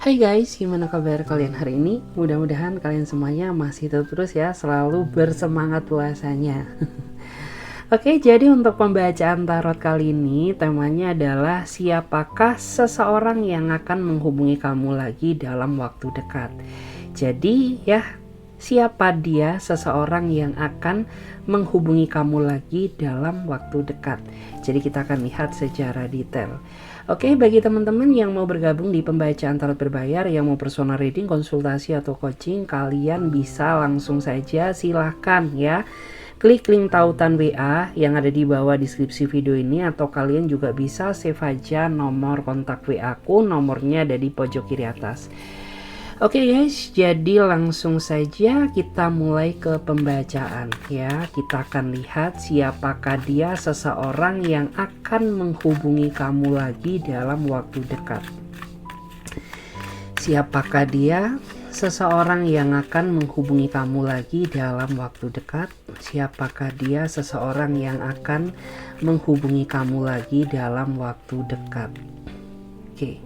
Hai guys, gimana kabar kalian hari ini? Mudah-mudahan kalian semuanya masih tetap terus ya, selalu bersemangat puasanya. Oke, jadi untuk pembacaan tarot kali ini temanya adalah siapakah seseorang yang akan menghubungi kamu lagi dalam waktu dekat. Jadi ya, siapa dia seseorang yang akan menghubungi kamu lagi dalam waktu dekat. Jadi kita akan lihat secara detail. Oke, bagi teman-teman yang mau bergabung di pembacaan tarot berbayar, yang mau personal reading, konsultasi atau coaching, kalian bisa langsung saja silahkan ya klik link tautan WA yang ada di bawah deskripsi video ini, atau kalian juga bisa save aja nomor kontak WA aku, nomornya ada di pojok kiri atas. Oke guys, jadi langsung saja kita mulai ke pembacaan ya. Kita akan lihat siapakah dia seseorang yang akan menghubungi kamu lagi dalam waktu dekat. Siapakah dia seseorang yang akan menghubungi kamu lagi dalam waktu dekat? Siapakah dia seseorang yang akan menghubungi kamu lagi dalam waktu dekat? Oke.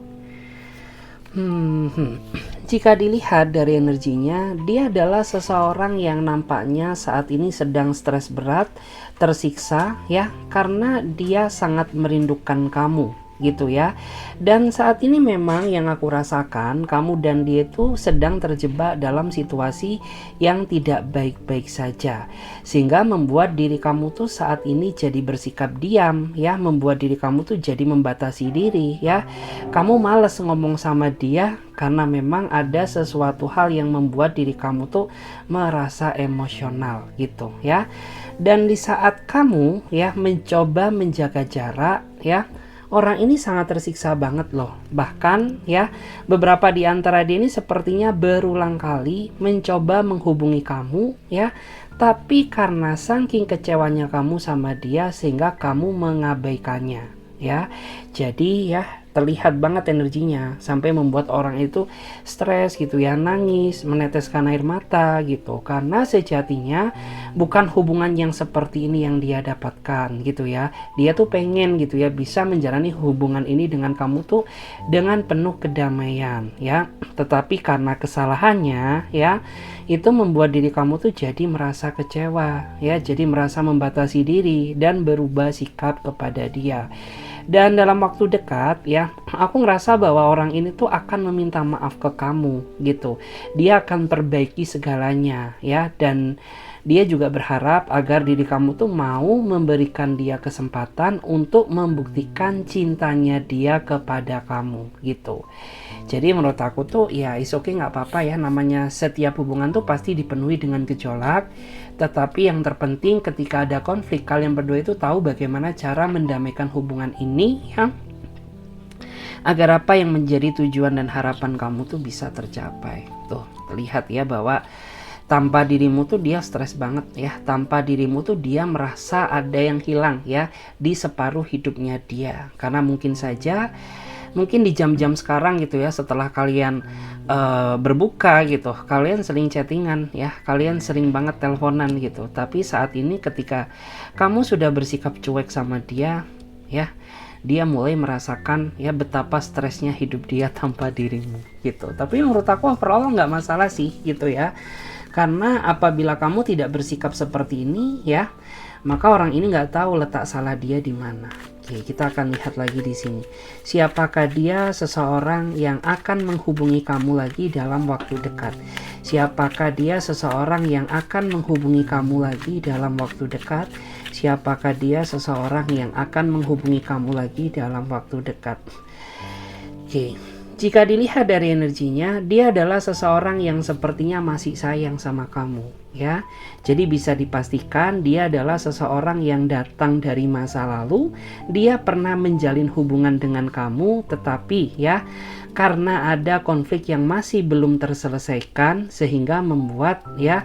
Jika dilihat dari energinya, dia adalah seseorang yang nampaknya saat ini sedang stres berat, tersiksa ya, karena dia sangat merindukan kamu gitu ya. Dan saat ini memang yang aku rasakan, kamu dan dia itu sedang terjebak dalam situasi yang tidak baik-baik saja, sehingga membuat diri kamu tuh saat ini jadi bersikap diam ya, membuat diri kamu tuh jadi membatasi diri ya. Kamu males ngomong sama dia karena memang ada sesuatu hal yang membuat diri kamu tuh merasa emosional gitu ya. Dan di saat kamu ya mencoba menjaga jarak ya, orang ini sangat tersiksa banget loh. Bahkan ya, beberapa di antara dia ini sepertinya berulang kali mencoba menghubungi kamu ya, tapi karena saking kecewanya kamu sama dia sehingga kamu mengabaikannya ya. Jadi ya, terlihat banget energinya sampai membuat orang itu stres gitu ya, nangis, meneteskan air mata gitu, karena sejatinya bukan hubungan yang seperti ini yang dia dapatkan gitu ya. Dia tuh pengen gitu ya bisa menjalani hubungan ini dengan kamu tuh dengan penuh kedamaian ya, tetapi karena kesalahannya ya, itu membuat diri kamu tuh jadi merasa kecewa ya, jadi merasa membatasi diri dan berubah sikap kepada dia. Dan dalam waktu dekat ya, aku ngerasa bahwa orang ini tuh akan meminta maaf ke kamu gitu. Dia akan perbaiki segalanya ya, dan dia juga berharap agar diri kamu tuh mau memberikan dia kesempatan untuk membuktikan cintanya dia kepada kamu gitu. Jadi menurut aku tuh ya is okay, nggak apa-apa ya, namanya setiap hubungan tuh pasti dipenuhi dengan gejolak. Tetapi yang terpenting ketika ada konflik, kalian berdua itu tahu bagaimana cara mendamaikan hubungan ini ya, agar apa yang menjadi tujuan dan harapan kamu tuh bisa tercapai. Tuh, lihat ya bahwa tanpa dirimu tuh dia stres banget ya, tanpa dirimu tuh dia merasa ada yang hilang ya di separuh hidupnya dia. Karena mungkin saja, mungkin di jam-jam sekarang gitu ya, setelah kalian berbuka gitu, kalian sering chattingan ya, kalian sering banget teleponan gitu. Tapi saat ini ketika kamu sudah bersikap cuek sama dia ya, dia mulai merasakan ya betapa stresnya hidup dia tanpa dirimu gitu. Tapi menurut aku overall nggak masalah sih gitu ya, karena apabila kamu tidak bersikap seperti ini ya, maka orang ini nggak tahu letak salah dia di mana. Oke, kita akan lihat lagi di sini. Siapakah dia seseorang yang akan menghubungi kamu lagi dalam waktu dekat? Siapakah dia seseorang yang akan menghubungi kamu lagi dalam waktu dekat? Siapakah dia seseorang yang akan menghubungi kamu lagi dalam waktu dekat? Oke. Jika dilihat dari energinya, dia adalah seseorang yang sepertinya masih sayang sama kamu ya. Jadi bisa dipastikan dia adalah seseorang yang datang dari masa lalu. Dia pernah menjalin hubungan dengan kamu, tetapi ya karena ada konflik yang masih belum terselesaikan sehingga membuat ya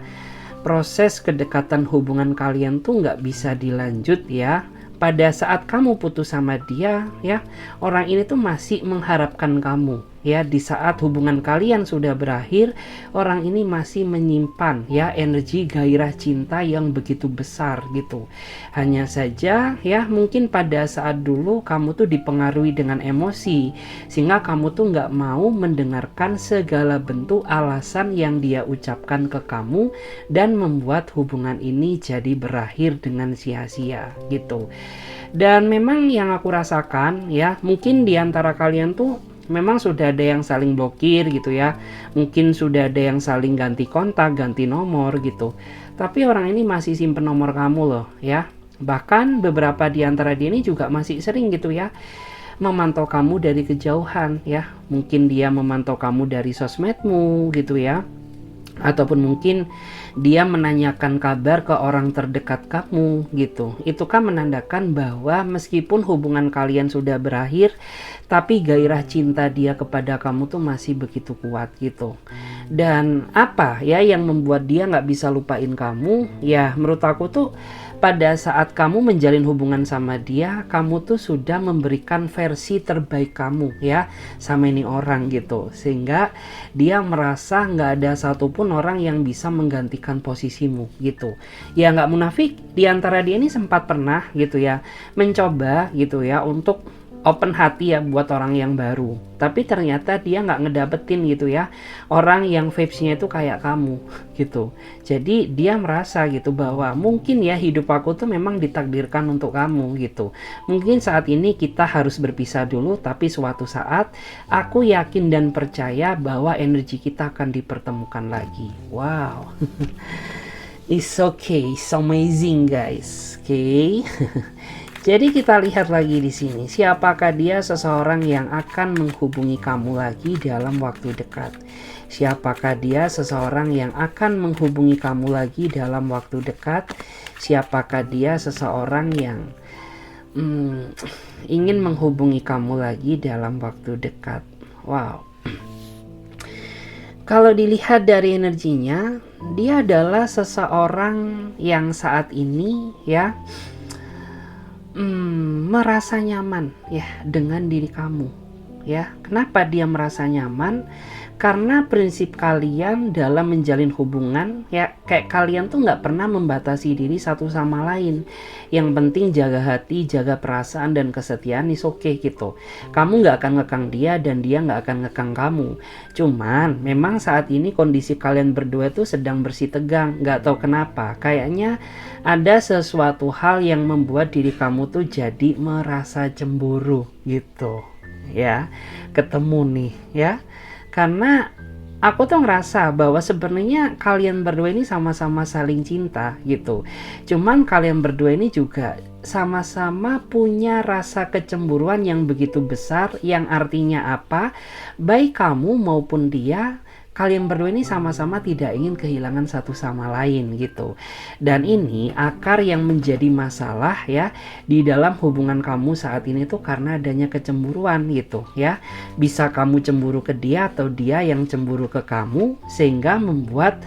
proses kedekatan hubungan kalian tuh nggak bisa dilanjut ya. Pada saat kamu putus sama dia ya, orang ini tuh masih mengharapkan kamu ya di saat hubungan kalian sudah berakhir, orang ini masih menyimpan ya energi gairah cinta yang begitu besar gitu. Hanya saja ya mungkin pada saat dulu kamu tuh dipengaruhi dengan emosi, sehingga kamu tuh nggak mau mendengarkan segala bentuk alasan yang dia ucapkan ke kamu, dan membuat hubungan ini jadi berakhir dengan sia-sia gitu. Dan memang yang aku rasakan ya, mungkin di antara kalian tuh memang sudah ada yang saling blokir gitu ya. Mungkin sudah ada yang saling ganti kontak, ganti nomor gitu. Tapi orang ini masih simpen nomor kamu loh ya. Bahkan beberapa di antara dia ini juga masih sering gitu ya memantau kamu dari kejauhan ya. Mungkin dia memantau kamu dari sosmedmu gitu ya. Ataupun mungkin dia menanyakan kabar ke orang terdekat kamu gitu. Itu kan menandakan bahwa meskipun hubungan kalian sudah berakhir, tapi gairah cinta dia kepada kamu tuh masih begitu kuat gitu. Dan apa ya yang membuat dia nggak bisa lupain kamu? Ya menurut aku tuh pada saat kamu menjalin hubungan sama dia, kamu tuh sudah memberikan versi terbaik kamu ya sama ini orang gitu, sehingga dia merasa nggak ada satupun orang yang bisa menggantikan posisimu gitu. Ya nggak munafik, di antara dia ini sempat pernah gitu ya mencoba gitu ya untuk open hati ya buat orang yang baru, tapi ternyata dia nggak ngedapetin gitu ya orang yang vibes-nya itu kayak kamu gitu. Jadi dia merasa gitu bahwa mungkin ya hidup aku tuh memang ditakdirkan untuk kamu gitu. Mungkin saat ini kita harus berpisah dulu, tapi suatu saat aku yakin dan percaya bahwa energi kita akan dipertemukan lagi. Wow. It's okay, it's amazing guys. Okay. Jadi kita lihat lagi di sini, siapakah dia seseorang yang akan menghubungi kamu lagi dalam waktu dekat? Siapakah dia seseorang yang akan menghubungi kamu lagi dalam waktu dekat? Siapakah dia seseorang yang ingin menghubungi kamu lagi dalam waktu dekat? Wow. Kalau dilihat dari energinya, dia adalah seseorang yang saat ini ya merasa nyaman ya dengan diri kamu ya. Kenapa dia merasa nyaman? Karena prinsip kalian dalam menjalin hubungan ya, kayak kalian tuh nggak pernah membatasi diri satu sama lain. Yang penting jaga hati, jaga perasaan dan kesetiaan, is okay gitu. Kamu nggak akan ngekang dia dan dia nggak akan ngekang kamu. Cuman memang saat ini kondisi kalian berdua tuh sedang bersih tegang. Nggak tahu kenapa, kayaknya ada sesuatu hal yang membuat diri kamu tuh jadi merasa cemburu gitu ya. Ketemu nih ya, karena aku tuh ngerasa bahwa sebenarnya kalian berdua ini sama-sama saling cinta gitu. Cuman kalian berdua ini juga sama-sama punya rasa kecemburuan yang begitu besar, yang artinya apa? Baik kamu maupun dia, kalian berdua ini sama-sama tidak ingin kehilangan satu sama lain gitu. Dan ini akar yang menjadi masalah ya di dalam hubungan kamu saat ini tuh karena adanya kecemburuan gitu ya. Bisa kamu cemburu ke dia atau dia yang cemburu ke kamu, sehingga membuat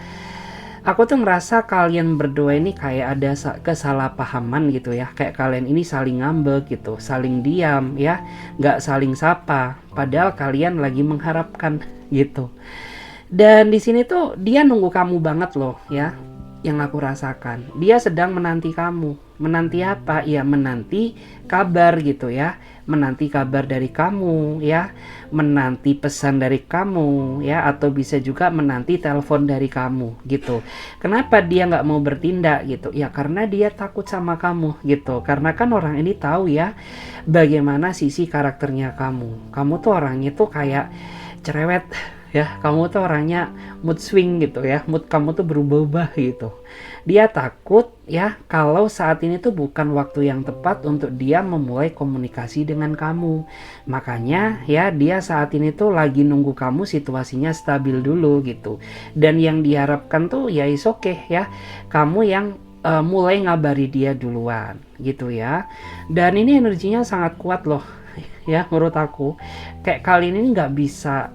aku tuh ngerasa kalian berdua ini kayak ada kesalahpahaman gitu ya. Kayak kalian ini saling ngambek gitu, saling diam ya, nggak saling sapa, padahal kalian lagi mengharapkan gitu. Dan di sini tuh dia nunggu kamu banget loh ya. Yang aku rasakan, dia sedang menanti kamu. Menanti apa? Ya menanti kabar gitu ya. Menanti kabar dari kamu ya. Menanti pesan dari kamu ya. Atau bisa juga menanti telepon dari kamu gitu. Kenapa dia nggak mau bertindak gitu? Ya karena dia takut sama kamu gitu. Karena kan orang ini tahu ya bagaimana sisi karakternya kamu. Kamu tuh orangnya tuh kayak cerewet ya, kamu tuh orangnya mood swing gitu ya, mood kamu tuh berubah-ubah gitu. Dia takut ya kalau saat ini tuh bukan waktu yang tepat untuk dia memulai komunikasi dengan kamu. Makanya ya dia saat ini tuh lagi nunggu kamu situasinya stabil dulu gitu. Dan yang diharapkan tuh ya is okay ya, kamu yang mulai ngabari dia duluan gitu ya. Dan ini energinya sangat kuat loh ya menurut aku. Kayak kali ini nggak bisa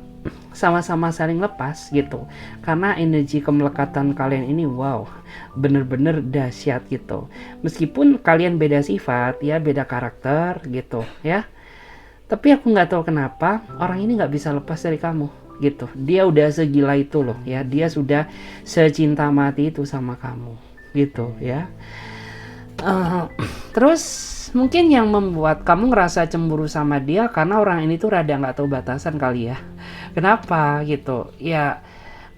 sama-sama saling lepas gitu, karena energi kemelekatan kalian ini wow bener-bener dahsyat gitu. Meskipun kalian beda sifat ya, beda karakter gitu ya, Tapi aku nggak tahu kenapa orang ini nggak bisa lepas dari kamu gitu. Dia udah segila itu loh ya, dia sudah secinta mati itu sama kamu gitu ya. Eh, Terus mungkin yang membuat kamu ngerasa cemburu sama dia karena orang ini tuh rada nggak tahu batasan kali ya. Kenapa gitu? Ya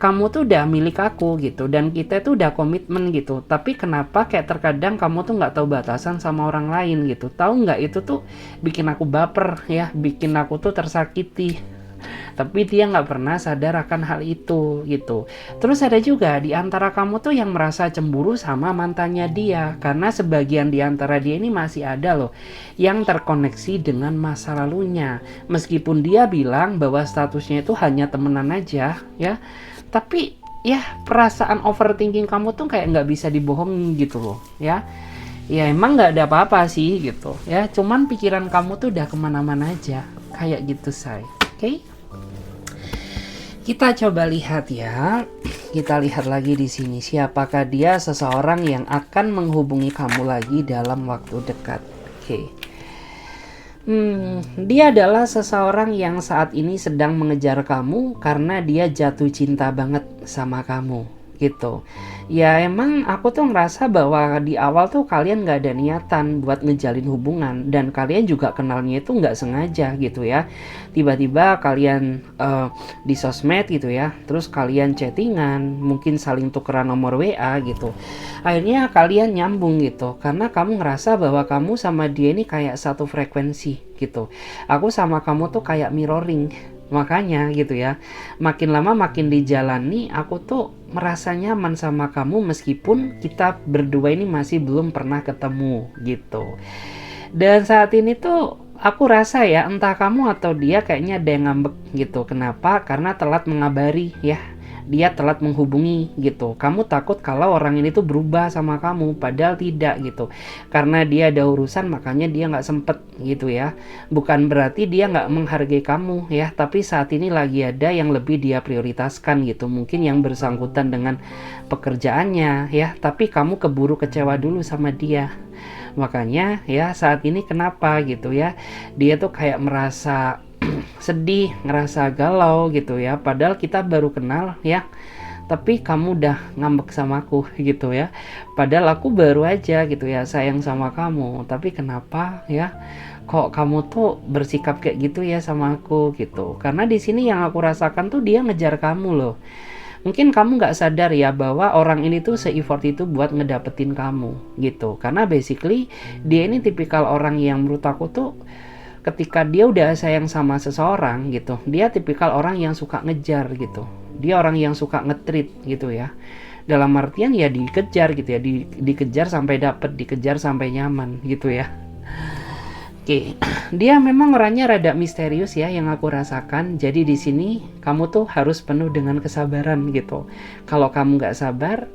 kamu tuh udah milik aku gitu dan kita tuh udah komitmen gitu. Tapi kenapa kayak terkadang kamu tuh nggak tahu batasan sama orang lain gitu? Tahu nggak, itu tuh bikin aku baper ya, bikin aku tuh tersakiti. Tapi dia nggak pernah sadar akan hal itu gitu. Terus ada juga di antara kamu tuh yang merasa cemburu sama mantannya dia, karena sebagian di antara dia ini masih ada loh yang terkoneksi dengan masa lalunya. Meskipun dia bilang bahwa statusnya itu hanya temenan aja ya, tapi ya perasaan overthinking kamu tuh kayak nggak bisa dibohongin gitu loh ya. Ya emang nggak ada apa-apa sih gitu ya, cuman pikiran kamu tuh udah kemana-mana aja kayak gitu say. Oke? Kita coba lihat ya. Kita lihat lagi di sini, siapakah dia seseorang yang akan menghubungi kamu lagi dalam waktu dekat. Oke. Dia adalah seseorang yang saat ini sedang mengejar kamu karena dia jatuh cinta banget sama kamu gitu. Ya emang aku tuh ngerasa bahwa di awal tuh kalian gak ada niatan buat ngejalin hubungan, dan kalian juga kenalnya itu gak sengaja gitu ya. Tiba-tiba kalian di sosmed gitu ya, terus kalian chattingan, mungkin saling tukeran nomor WA gitu. Akhirnya kalian nyambung gitu karena kamu ngerasa bahwa kamu sama dia ini kayak satu frekuensi gitu. Aku sama kamu tuh kayak mirroring. Makanya gitu ya, makin lama makin dijalani aku tuh merasa nyaman sama kamu meskipun kita berdua ini masih belum pernah ketemu gitu. Dan saat ini tuh aku rasa ya, entah kamu atau dia kayaknya ada yang ngambek gitu. Kenapa? Karena telat mengabari ya. Dia telat menghubungi gitu. Kamu takut kalau orang ini tuh berubah sama kamu, padahal tidak gitu. Karena dia ada urusan makanya dia nggak sempet gitu ya. Bukan berarti dia nggak menghargai kamu ya, tapi saat ini lagi ada yang lebih dia prioritaskan gitu. Mungkin yang bersangkutan dengan pekerjaannya ya, tapi kamu keburu kecewa dulu sama dia. Makanya ya saat ini kenapa gitu ya, dia tuh kayak merasa sedih, ngerasa galau gitu ya, padahal kita baru kenal ya, tapi kamu udah ngambek sama aku gitu ya, padahal aku baru aja gitu ya sayang sama kamu, tapi kenapa ya kok kamu tuh bersikap kayak gitu ya sama aku gitu. Karena di sini yang aku rasakan tuh dia ngejar kamu loh. Mungkin kamu nggak sadar ya bahwa orang ini tuh se-effort itu buat ngedapetin kamu gitu. Karena basically dia ini tipikal orang yang menurut aku tuh ketika dia udah sayang sama seseorang gitu, dia tipikal orang yang suka ngejar gitu. Dia orang yang suka nge-treat gitu ya. Dalam artian ya dikejar gitu ya, dikejar sampai dapet, dikejar sampai nyaman gitu ya. Oke, dia memang orangnya rada misterius ya yang aku rasakan. Jadi di sini kamu tuh harus penuh dengan kesabaran gitu. Kalau kamu nggak sabar,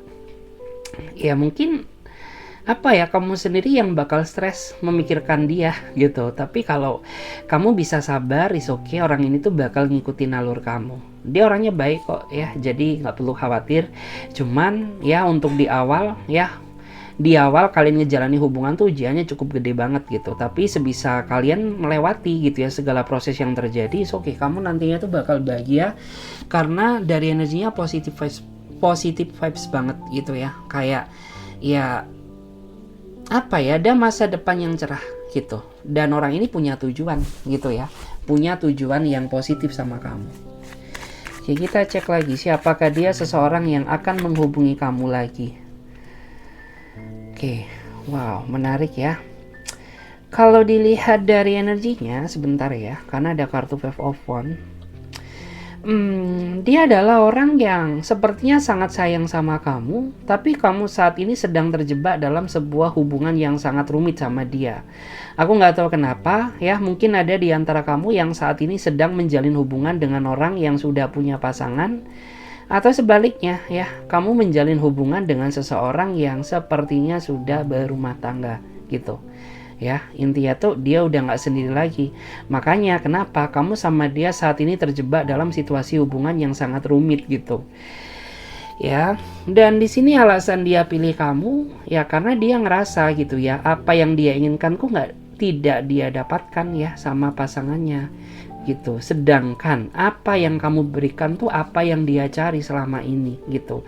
ya mungkin apa ya, kamu sendiri yang bakal stres memikirkan dia gitu. Tapi kalau kamu bisa sabar, is okay, orang ini tuh bakal ngikutin alur kamu. Dia orangnya baik kok ya, jadi nggak perlu khawatir. Cuman ya untuk di awal ya, di awal kalian ngejalani hubungan tuh ujiannya cukup gede banget gitu. Tapi sebisa kalian melewati gitu ya segala proses yang terjadi, is okay, kamu nantinya tuh bakal bahagia karena dari energinya positive vibes banget gitu ya. Kayak ya apa ya, ada masa depan yang cerah gitu, dan orang ini punya tujuan gitu ya, punya tujuan yang positif sama kamu. Jadi kita cek lagi, siapakah dia seseorang yang akan menghubungi kamu lagi. Oke, wow, menarik ya. Kalau dilihat dari energinya sebentar ya, karena ada kartu Five of Wands. Dia adalah orang yang sepertinya sangat sayang sama kamu, tapi kamu saat ini sedang terjebak dalam sebuah hubungan yang sangat rumit sama dia. Aku nggak tahu kenapa ya, mungkin ada di antara kamu yang saat ini sedang menjalin hubungan dengan orang yang sudah punya pasangan, atau sebaliknya ya, kamu menjalin hubungan dengan seseorang yang sepertinya sudah berumah tangga gitu. Ya, intinya tuh dia udah nggak sendiri lagi. Makanya kenapa kamu sama dia saat ini terjebak dalam situasi hubungan yang sangat rumit gitu. Ya, dan di sini alasan dia pilih kamu ya karena dia ngerasa gitu ya, apa yang dia inginkan kok tidak dia dapatkan ya sama pasangannya gitu. Sedangkan apa yang kamu berikan tuh apa yang dia cari selama ini gitu.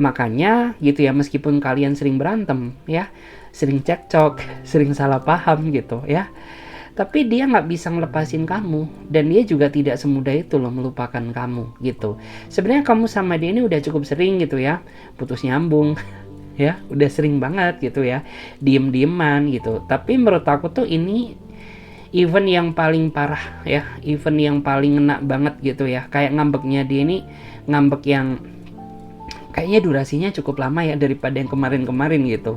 Makanya gitu ya, meskipun kalian sering berantem ya, sering cekcok, sering salah paham gitu ya, tapi dia nggak bisa ngelepasin kamu, dan dia juga tidak semudah itu loh melupakan kamu gitu. Sebenarnya kamu sama dia ini udah cukup sering gitu ya, putus nyambung ya, udah sering banget gitu ya, diem-dieman gitu. Tapi menurut aku tuh ini event yang paling parah ya, event yang paling ngena banget gitu ya. Kayak ngambeknya dia ini ngambek yang kayaknya durasinya cukup lama ya daripada yang kemarin-kemarin gitu.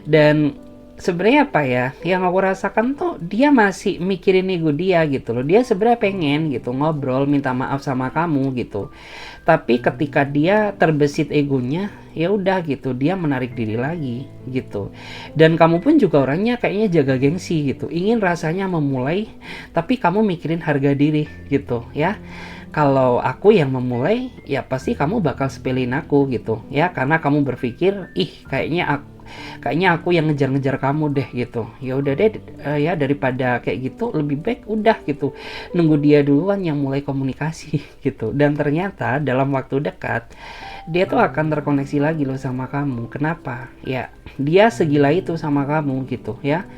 Dan sebenarnya apa ya, yang aku rasakan tuh dia masih mikirin ego dia gitu loh. Dia sebenarnya pengen gitu ngobrol, minta maaf sama kamu gitu. Tapi ketika dia terbesit egonya, ya udah gitu, dia menarik diri lagi gitu. Dan kamu pun juga orangnya kayaknya jaga gengsi gitu. Ingin rasanya memulai, tapi kamu mikirin harga diri gitu ya. Kalau aku yang memulai, ya pasti kamu bakal sepelin aku gitu ya, karena kamu berpikir, ih kayaknya aku yang ngejar-ngejar kamu deh gitu. Ya udah deh ya, daripada kayak gitu lebih baik udah gitu nunggu dia duluan yang mulai komunikasi gitu. Dan ternyata dalam waktu dekat dia tuh akan terkoneksi lagi loh sama kamu. Kenapa? Ya dia segila itu sama kamu gitu ya.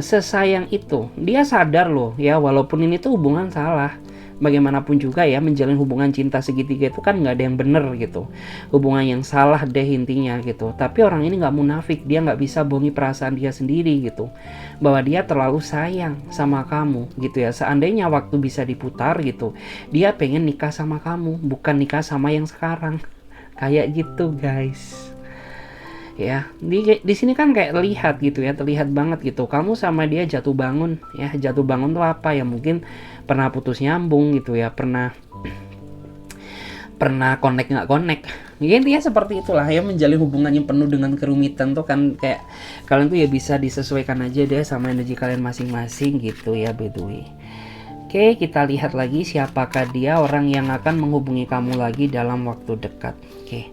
Sesayang itu. Dia sadar loh ya, walaupun ini tuh hubungan salah. Bagaimanapun juga ya, menjalin hubungan cinta segitiga itu kan nggak ada yang bener gitu, hubungan yang salah deh intinya gitu. Tapi orang ini nggak munafik, dia nggak bisa bohongi perasaan dia sendiri gitu, bahwa dia terlalu sayang sama kamu gitu ya. Seandainya waktu bisa diputar gitu, dia pengen nikah sama kamu, bukan nikah sama yang sekarang. Kayak gitu guys ya. Di sini kan kayak terlihat gitu ya, terlihat banget gitu kamu sama dia jatuh bangun ya. Jatuh bangun tuh apa ya, mungkin pernah putus nyambung gitu ya, pernah connect nggak connect ya, intinya seperti itulah ya. Menjalin hubungan yang penuh dengan kerumitan tuh kan kayak kalian tuh ya bisa disesuaikan aja deh sama energi kalian masing-masing gitu ya, by the way. Oke, kita lihat lagi siapakah dia orang yang akan menghubungi kamu lagi dalam waktu dekat. Oke,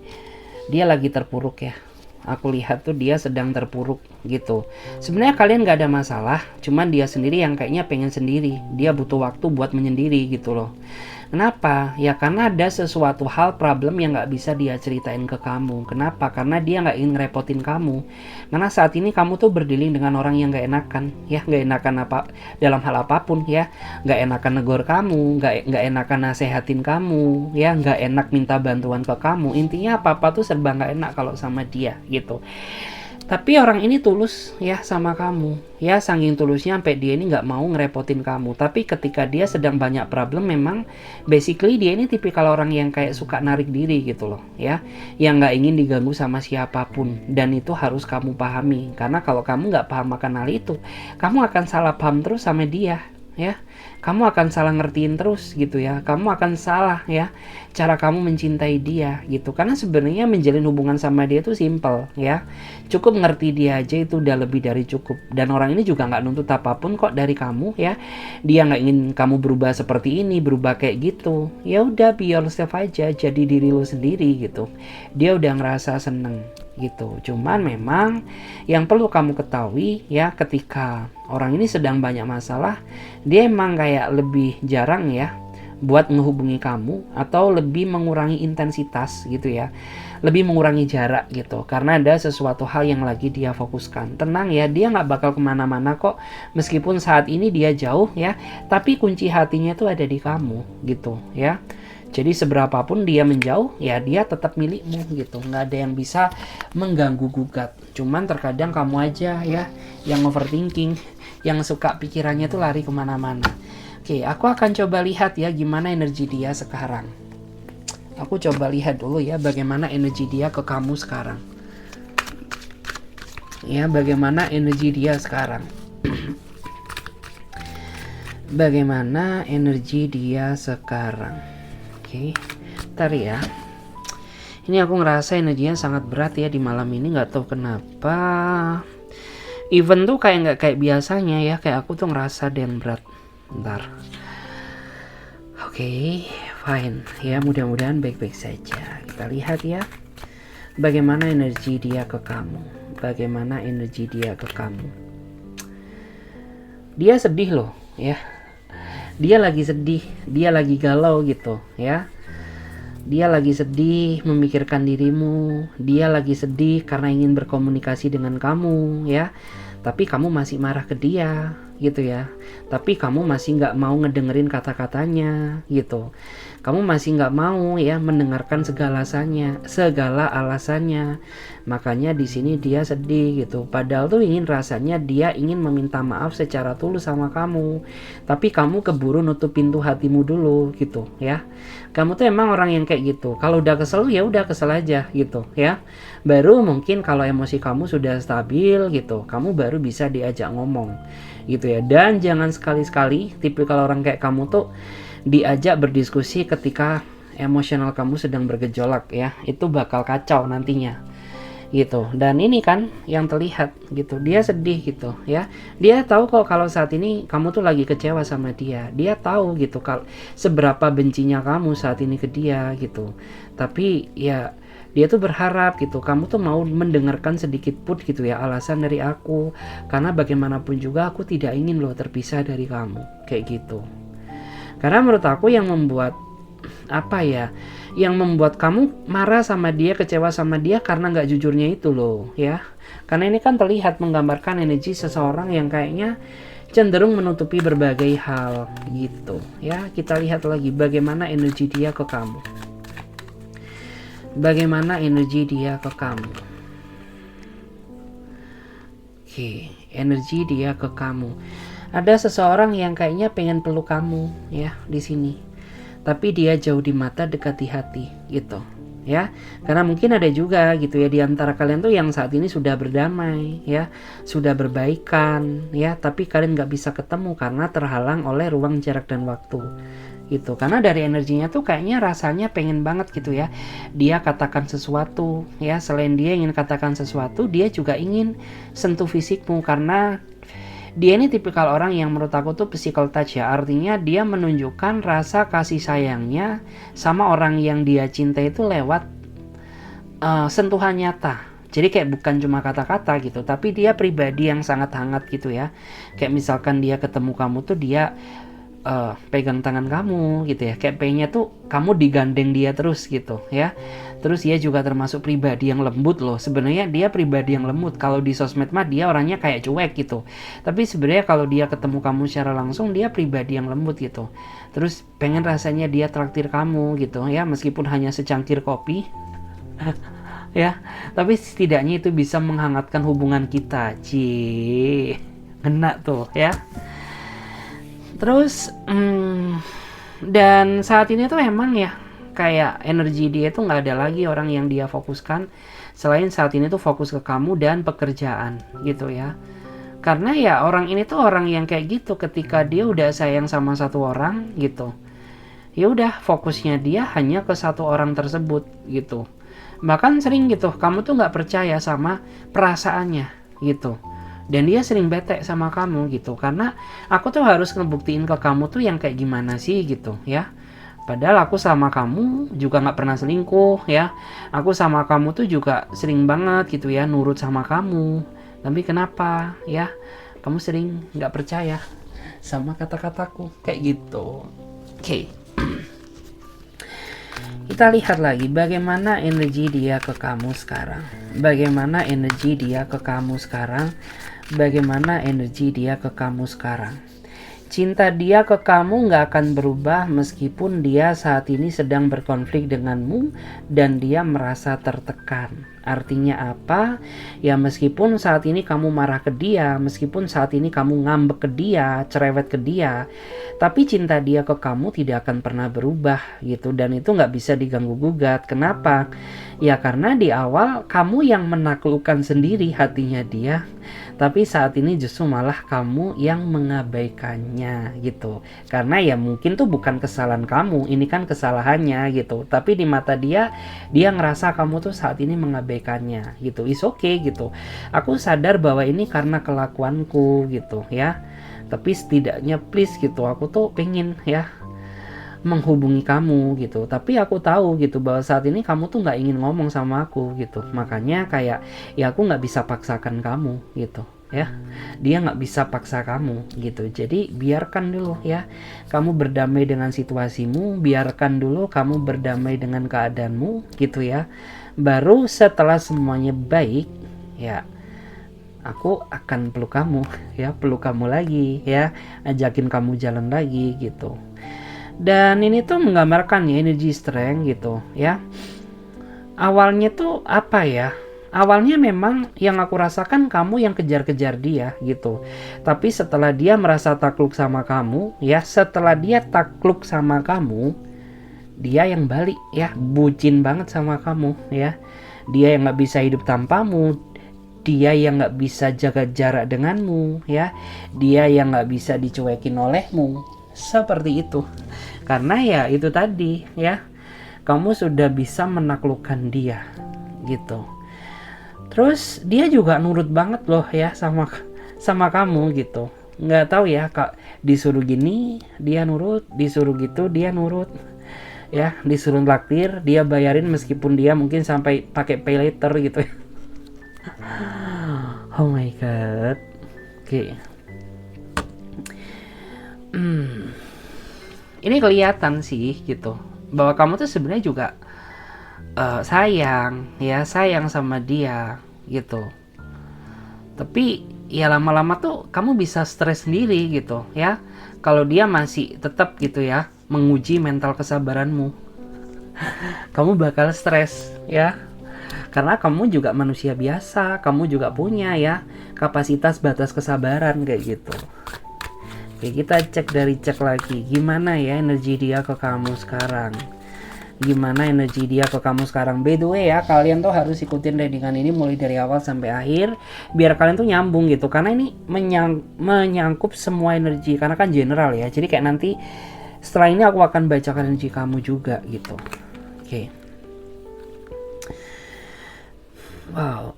dia lagi terpuruk ya. Aku lihat tuh dia sedang terpuruk gitu. Sebenarnya kalian gak ada masalah, cuman dia sendiri yang kayaknya pengen sendiri. Dia butuh waktu buat menyendiri gitu loh. Kenapa? Ya karena ada sesuatu hal problem yang gak bisa dia ceritain ke kamu. Kenapa? Karena dia gak ingin ngerepotin kamu. Karena saat ini kamu tuh berdealing dengan orang yang gak enakan ya, gak enakan apa dalam hal apapun ya. Gak enakan negor kamu, gak enakan nasehatin kamu ya, gak enak minta bantuan ke kamu. Intinya apa-apa tuh serba gak enak kalau sama dia gitu. Tapi orang ini tulus ya sama kamu ya, saking tulusnya sampai dia ini nggak mau ngerepotin kamu. Tapi ketika dia sedang banyak problem, memang basically dia ini tipikal orang yang kayak suka narik diri gitu loh ya, yang nggak ingin diganggu sama siapapun. Dan itu harus kamu pahami, karena kalau kamu nggak paham akan hal itu, kamu akan salah paham terus sama dia ya. Kamu akan salah ngertiin terus gitu ya, kamu akan salah ya cara kamu mencintai dia gitu. Karena sebenarnya menjalin hubungan sama dia itu simple ya, cukup ngerti dia aja itu udah lebih dari cukup. Dan orang ini juga nggak nuntut apapun kok dari kamu ya. Dia nggak ingin kamu berubah seperti ini, berubah kayak gitu. Ya udah, be yourself aja, jadi diri lo sendiri gitu. Dia udah ngerasa seneng gitu. Cuman memang yang perlu kamu ketahui ya, ketika orang ini sedang banyak masalah, dia emang kayak lebih jarang ya buat ngehubungi kamu, atau lebih mengurangi intensitas gitu ya, lebih mengurangi jarak gitu, karena ada sesuatu hal yang lagi dia fokuskan. Tenang ya, dia nggak bakal kemana-mana kok, meskipun saat ini dia jauh ya, tapi kunci hatinya tuh ada di kamu gitu ya. Jadi seberapapun dia menjauh, ya dia tetap milikmu gitu. Nggak ada yang bisa mengganggu gugat. Cuman terkadang kamu aja ya yang overthinking, yang suka pikirannya tuh lari kemana-mana. Oke, aku akan coba lihat ya gimana energi dia sekarang. Aku coba lihat dulu ya bagaimana energi dia ke kamu sekarang. Ya, bagaimana energi dia sekarang. Bagaimana energi dia sekarang. Oke, ntar ya. Ini aku ngerasa energinya sangat berat ya di malam ini, nggak tahu kenapa. Even tuh kayak nggak kayak biasanya ya, kayak aku tuh ngerasa dan berat. Bentar. Oke, fine ya, mudah-mudahan baik-baik saja. Kita lihat ya, bagaimana energi dia ke kamu. Bagaimana energi dia ke kamu. dia sedih loh ya, dia lagi sedih, dia lagi galau gitu ya. Dia lagi sedih memikirkan dirimu, dia lagi sedih karena ingin berkomunikasi dengan kamu ya. Tapi kamu masih marah ke dia gitu ya. Tapi kamu masih nggak mau ngedengerin kata-katanya gitu. Kamu masih nggak mau ya mendengarkan segala alasannya. Makanya di sini dia sedih gitu. Padahal tuh rasanya dia ingin meminta maaf secara tulus sama kamu. Tapi kamu keburu nutup pintu hatimu dulu gitu ya. Kamu tuh emang orang yang kayak gitu. Kalau udah kesel ya udah kesel aja gitu ya. Baru mungkin kalau emosi kamu sudah stabil gitu, kamu baru bisa diajak ngomong gitu ya. Dan jangan sekali-sekali tipikal orang kayak kamu tuh diajak berdiskusi ketika emosional kamu sedang bergejolak ya. Itu bakal kacau nantinya gitu. Dan ini kan yang terlihat gitu, dia sedih gitu ya. Dia tahu kok kalau saat ini kamu tuh lagi kecewa sama dia. Dia tahu gitu kalau seberapa bencinya kamu saat ini ke dia gitu. Tapi ya dia tuh berharap gitu kamu tuh mau mendengarkan sedikit pun gitu ya alasan dari aku, karena bagaimanapun juga aku tidak ingin loh terpisah dari kamu kayak gitu. Karena menurut aku yang membuat yang membuat kamu marah sama dia, kecewa sama dia karena nggak jujurnya itu loh ya. Karena ini kan terlihat menggambarkan energi seseorang yang kayaknya cenderung menutupi berbagai hal gitu ya. Kita lihat lagi bagaimana energi dia ke kamu. Bagaimana energi dia ke kamu. Oke, energi dia ke kamu. Ada seseorang yang kayaknya pengen peluk kamu ya di sini. Tapi dia jauh di mata, dekat di hati gitu ya. Karena mungkin ada juga gitu ya di antara kalian tuh yang saat ini sudah berdamai ya, sudah berbaikan ya, tapi kalian nggak bisa ketemu karena terhalang oleh ruang, jarak, dan waktu gitu. Karena dari energinya tuh kayaknya rasanya pengen banget gitu ya dia katakan sesuatu ya. Selain dia ingin katakan sesuatu, dia juga ingin sentuh fisikmu, karena dia ini tipikal orang yang menurut aku tuh physical touch ya. Artinya dia menunjukkan rasa kasih sayangnya sama orang yang dia cinta itu lewat sentuhan nyata. Jadi kayak bukan cuma kata-kata gitu, tapi dia pribadi yang sangat hangat gitu ya. Kayak misalkan dia ketemu kamu tuh dia pegang tangan kamu gitu ya, kayak pengennya tuh kamu digandeng dia terus gitu ya. Terus dia juga termasuk pribadi yang lembut loh. Sebenarnya dia pribadi yang lembut. Kalau di sosmed mah dia orangnya kayak cuek gitu, tapi sebenarnya kalau dia ketemu kamu secara langsung dia pribadi yang lembut gitu. Terus pengen rasanya dia traktir kamu gitu ya, meskipun hanya secangkir kopi ya, tapi setidaknya itu bisa menghangatkan hubungan kita. Ngena tuh ya. Terus dan saat ini tuh emang ya kayak energi dia tuh nggak ada lagi orang yang dia fokuskan selain saat ini tuh fokus ke kamu dan pekerjaan gitu ya. Karena ya orang ini tuh orang yang kayak gitu, ketika dia udah sayang sama satu orang gitu, ya udah fokusnya dia hanya ke satu orang tersebut gitu. Bahkan sering gitu kamu tuh nggak percaya sama perasaannya gitu. Dan dia sering bete sama kamu gitu, karena aku tuh harus ngebuktiin ke kamu tuh yang kayak gimana sih gitu ya. Padahal aku sama kamu juga gak pernah selingkuh ya. Aku sama kamu tuh juga sering banget gitu ya nurut sama kamu. Tapi kenapa ya kamu sering gak percaya sama kata-kataku kayak gitu. Oke. Kita lihat lagi bagaimana energi dia ke kamu sekarang. Bagaimana energi dia ke kamu sekarang. Bagaimana energi dia ke kamu sekarang. Cinta dia ke kamu gak akan berubah meskipun dia saat ini sedang berkonflik denganmu dan dia merasa tertekan. Artinya apa? Ya meskipun saat ini kamu marah ke dia, meskipun saat ini kamu ngambek ke dia, cerewet ke dia, tapi cinta dia ke kamu tidak akan pernah berubah gitu. Dan itu gak bisa diganggu gugat. Kenapa? Ya karena di awal kamu yang menaklukkan sendiri hatinya dia, tapi saat ini justru malah kamu yang mengabaikannya gitu. Karena ya mungkin tuh bukan kesalahan kamu, ini kan kesalahannya gitu. Tapi di mata dia, dia ngerasa kamu tuh saat ini mengabaikannya gitu. It's okay gitu. Aku sadar bahwa ini karena kelakuanku gitu ya. Tapi setidaknya please gitu, aku tuh pengen ya menghubungi kamu gitu. Tapi aku tahu gitu bahwa saat ini kamu tuh nggak ingin ngomong sama aku gitu. Makanya kayak ya aku nggak bisa paksakan kamu gitu. ya. Dia nggak bisa paksa kamu gitu. Jadi biarkan dulu ya, kamu berdamai dengan situasimu, biarkan dulu kamu berdamai dengan keadaanmu gitu ya. Baru setelah semuanya baik ya, aku akan peluk kamu ya, peluk kamu lagi ya, ajakin kamu jalan lagi gitu. Dan ini tuh menggambarkan ya energy strength gitu ya. Awalnya tuh apa ya, awalnya memang yang aku rasakan kamu yang kejar-kejar dia gitu. Tapi setelah dia merasa takluk sama kamu ya, setelah dia takluk sama kamu, dia yang balik ya, bucin banget sama kamu ya. Dia yang nggak bisa hidup tanpamu, dia yang nggak bisa jaga jarak denganmu ya, dia yang nggak bisa dicuekin olehmu, seperti itu. Karena ya itu tadi ya, kamu sudah bisa menaklukkan dia gitu. Terus dia juga nurut banget loh ya sama kamu gitu. Nggak tahu ya kak, disuruh gini dia nurut, disuruh gitu dia nurut ya, disuruh traktir dia bayarin meskipun dia mungkin sampai pakai pay later gitu. Oh my god. Oke. Ini kelihatan sih gitu, bahwa kamu tuh sebenarnya juga sayang sama dia gitu. Tapi ya lama-lama tuh kamu bisa stres sendiri gitu ya, kalau dia masih tetap gitu ya menguji mental kesabaranmu. Kamu bakal stres ya, karena kamu juga manusia biasa, kamu juga punya ya kapasitas batas kesabaran kayak gitu. Oke, kita cek lagi gimana ya energi dia ke kamu sekarang. Gimana energi dia ke kamu sekarang. By the way ya, kalian tuh harus ikutin readingan ini mulai dari awal sampai akhir biar kalian tuh nyambung gitu, karena ini menyangkup semua energi, karena kan general ya. Jadi kayak nanti setelah ini aku akan bacakan energi kamu juga gitu. Oke. Wow.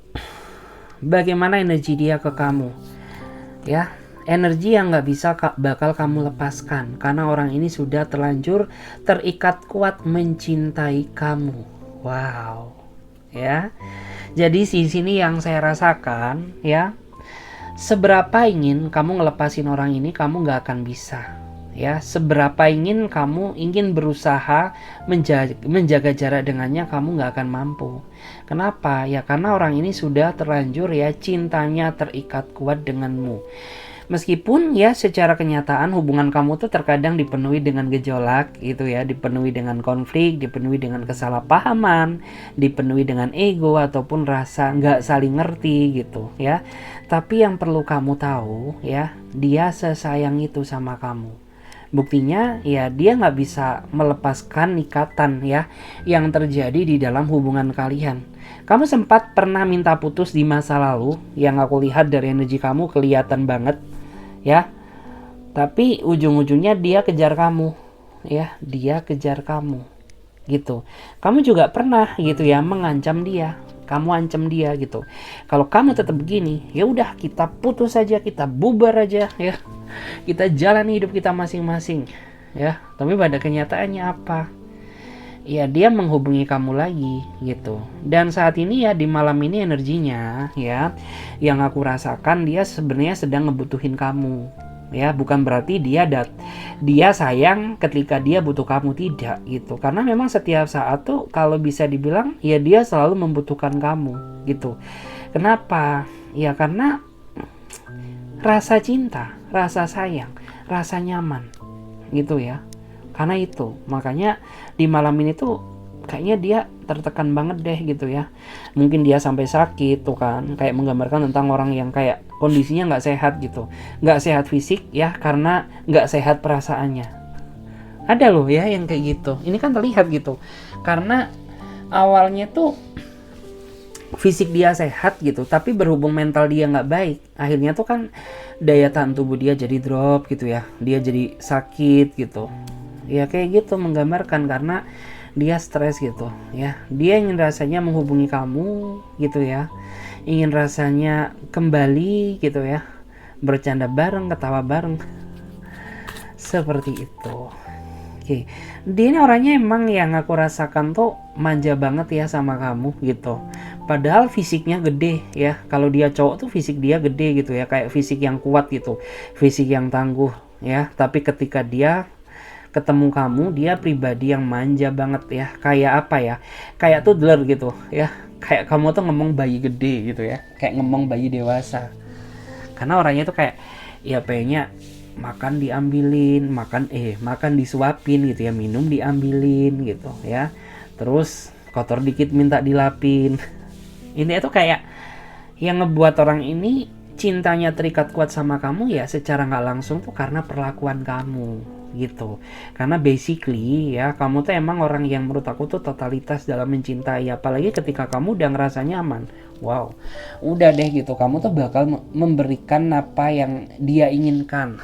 Bagaimana energi dia ke kamu ya, energi yang nggak bisa bakal kamu lepaskan, karena orang ini sudah terlanjur terikat kuat mencintai kamu. Wow ya, jadi di sini yang saya rasakan ya, seberapa ingin kamu ngelepasin orang ini, kamu nggak akan bisa ya. Seberapa ingin kamu berusaha menjaga jarak dengannya, kamu nggak akan mampu. Kenapa ya? Karena orang ini sudah terlanjur ya cintanya terikat kuat denganmu. Meskipun ya secara kenyataan hubungan kamu tuh terkadang dipenuhi dengan gejolak gitu ya, dipenuhi dengan konflik, dipenuhi dengan kesalahpahaman, dipenuhi dengan ego ataupun rasa nggak saling ngerti gitu ya. Tapi yang perlu kamu tahu ya, dia sesayang itu sama kamu. Buktinya ya dia nggak bisa melepaskan ikatan ya yang terjadi di dalam hubungan kalian. Kamu sempat pernah minta putus di masa lalu, yang aku lihat dari energi kamu kelihatan banget ya. Tapi ujung-ujungnya dia kejar kamu ya, dia kejar kamu gitu. Kamu juga pernah gitu ya mengancam dia, kamu ancam dia gitu. Kalau kamu tetap begini, ya udah kita putus aja, kita bubar aja ya. Kita jalani hidup kita masing-masing ya. Tapi pada kenyataannya apa? Ya dia menghubungi kamu lagi gitu. Dan saat ini ya di malam ini energinya ya, yang aku rasakan dia sebenarnya sedang ngebutuhin kamu ya. Bukan berarti dia sayang ketika dia butuh kamu, tidak gitu. Karena memang setiap saat tuh kalau bisa dibilang ya dia selalu membutuhkan kamu gitu. Kenapa? Ya karena rasa cinta, rasa sayang, rasa nyaman gitu ya. Karena itu makanya di malam ini tuh kayaknya dia tertekan banget deh gitu ya. Mungkin dia sampai sakit tuh kan, kayak menggambarkan tentang orang yang kayak kondisinya nggak sehat gitu, nggak sehat fisik ya, karena nggak sehat perasaannya. Ada loh ya yang kayak gitu. Ini kan terlihat gitu, karena awalnya tuh fisik dia sehat gitu, tapi berhubung mental dia nggak baik, akhirnya tuh kan daya tahan tubuh dia jadi drop gitu ya, dia jadi sakit gitu ya. Kayak gitu menggambarkan karena dia stres gitu ya. Dia ingin rasanya menghubungi kamu gitu ya, ingin rasanya kembali gitu ya, bercanda bareng, ketawa bareng, seperti itu Oke, dia ini orangnya emang yang aku rasakan tuh manja banget ya sama kamu gitu. Padahal fisiknya gede ya. Kalau dia cowok tuh fisik dia gede gitu ya, kayak fisik yang kuat gitu, fisik yang tangguh ya. Tapi ketika dia ketemu kamu, dia pribadi yang manja banget ya. Kayak apa ya? Kayak toddler gitu ya. Kayak kamu tuh ngomong bayi gede gitu ya. Kayak ngomong bayi dewasa. Karena orangnya tuh kayak ya pengennya makan diambilin, makan disuapin gitu ya, minum diambilin gitu ya. Terus kotor dikit minta dilapin. Ini tuh kayak yang ngebuat orang ini cintanya terikat kuat sama kamu ya secara nggak langsung tuh karena perlakuan kamu gitu. Karena basically ya kamu tuh emang orang yang menurut aku tuh totalitas dalam mencintai, apalagi ketika kamu udah ngerasa nyaman. Wow, udah deh gitu, kamu tuh bakal memberikan apa yang dia inginkan,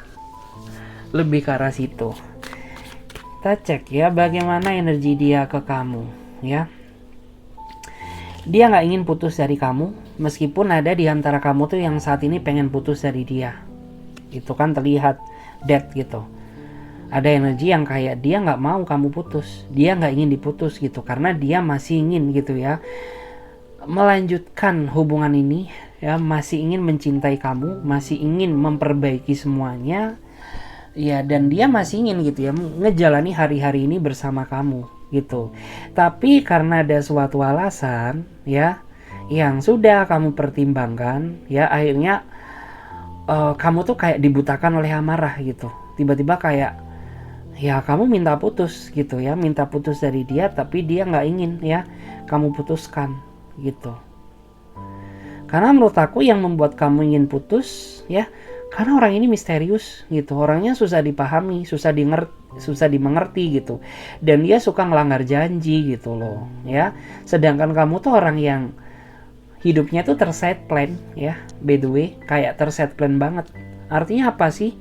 lebih ke arah situ. Kita cek ya bagaimana energi dia ke kamu ya. Dia nggak ingin putus dari kamu, meskipun ada di antara kamu tuh yang saat ini pengen putus dari dia. Itu kan terlihat dead gitu. Ada energi yang kayak dia nggak mau kamu putus, dia nggak ingin diputus gitu, karena dia masih ingin gitu ya melanjutkan hubungan ini ya, masih ingin mencintai kamu, masih ingin memperbaiki semuanya ya, dan dia masih ingin gitu ya ngejalani hari-hari ini bersama kamu gitu. Tapi karena ada suatu alasan ya yang sudah kamu pertimbangkan ya, akhirnya kamu tuh kayak dibutakan oleh amarah gitu. Tiba-tiba kayak ya kamu minta putus gitu ya, minta putus dari dia, tapi dia nggak ingin ya kamu putuskan gitu. Karena menurut aku yang membuat kamu ingin putus ya, karena orang ini misterius gitu, orangnya susah dipahami, susah dimengerti gitu, dan dia suka ngelanggar janji gitu loh ya. Sedangkan kamu tuh orang yang hidupnya tuh terset plan ya, by the way, kayak terset plan banget. Artinya apa sih?